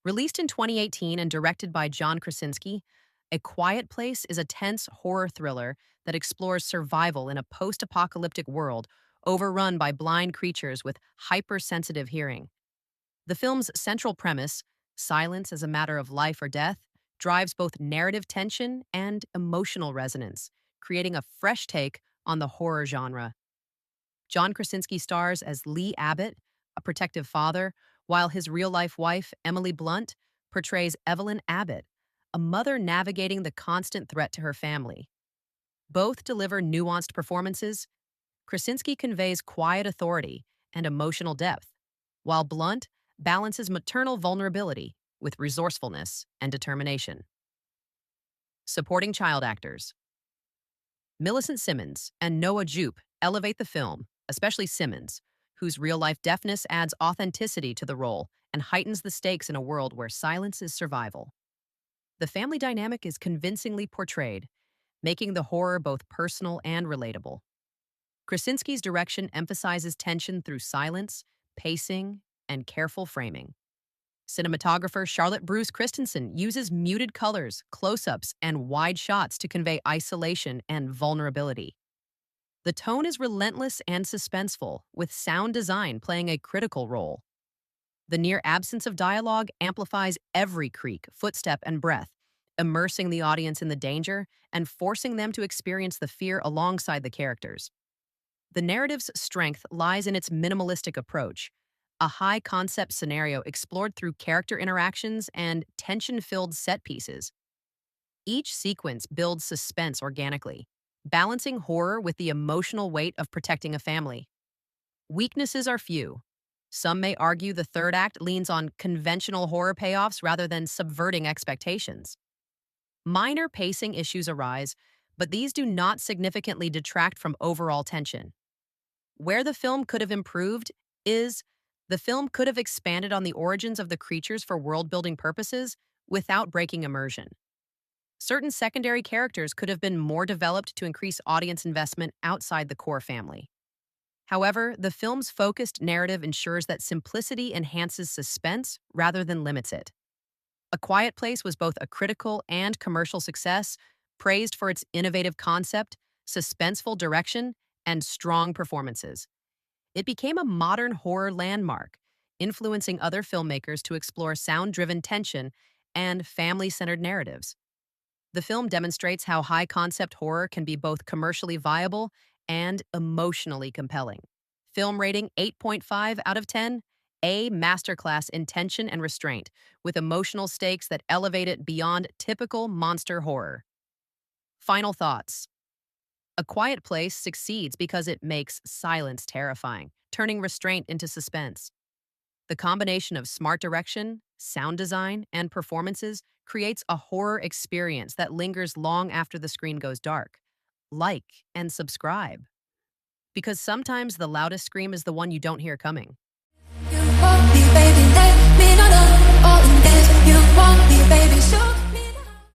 Released in 2018 and directed by John Krasinski, A Quiet Place is a tense horror thriller that explores survival in a post-apocalyptic world overrun by blind creatures with hypersensitive hearing. The film's central premise, silence as a matter of life or death, drives both narrative tension and emotional resonance, creating a fresh take on the horror genre. John Krasinski stars as Lee Abbott, a protective father, while his real-life wife, Emily Blunt, portrays Evelyn Abbott, a mother navigating the constant threat to her family. Both deliver nuanced performances. Krasinski conveys quiet authority and emotional depth, while Blunt balances maternal vulnerability with resourcefulness and determination. Supporting child actors. Millicent Simmonds and Noah Jupe elevate the film, especially Simmonds, whose real-life deafness adds authenticity to the role and heightens the stakes in a world where silence is survival. The family dynamic is convincingly portrayed, making the horror both personal and relatable. Krasinski's direction emphasizes tension through silence, pacing, and careful framing. Cinematographer Charlotte Bruce Christensen uses muted colors, close-ups, and wide shots to convey isolation and vulnerability. The tone is relentless and suspenseful, with sound design playing a critical role. The near absence of dialogue amplifies every creak, footstep, and breath, immersing the audience in the danger and forcing them to experience the fear alongside the characters. The narrative's strength lies in its minimalistic approach, a high-concept scenario explored through character interactions and tension-filled set pieces. Each sequence builds suspense organically, balancing horror with the emotional weight of protecting a family. Weaknesses are few. Some may argue the third act leans on conventional horror payoffs rather than subverting expectations. Minor pacing issues arise, but these do not significantly detract from overall tension. Where the film could have improved is the film could have expanded on the origins of the creatures for world-building purposes without breaking immersion. Certain secondary characters could have been more developed to increase audience investment outside the core family. However, the film's focused narrative ensures that simplicity enhances suspense rather than limits it. A Quiet Place was both a critical and commercial success, praised for its innovative concept, suspenseful direction, and strong performances. It became a modern horror landmark, influencing other filmmakers to explore sound-driven tension and family-centered narratives. The film demonstrates how high-concept horror can be both commercially viable and emotionally compelling. Film rating 8.5 out of 10, a masterclass in tension and restraint, with emotional stakes that elevate it beyond typical monster horror. Final thoughts. A Quiet Place succeeds because it makes silence terrifying, turning restraint into suspense. The combination of smart direction, sound design, and performances creates a horror experience that lingers long after the screen goes dark. Like and subscribe, because sometimes the loudest scream is the one you don't hear coming. You want me, baby, let me know all in this. You want me, baby, show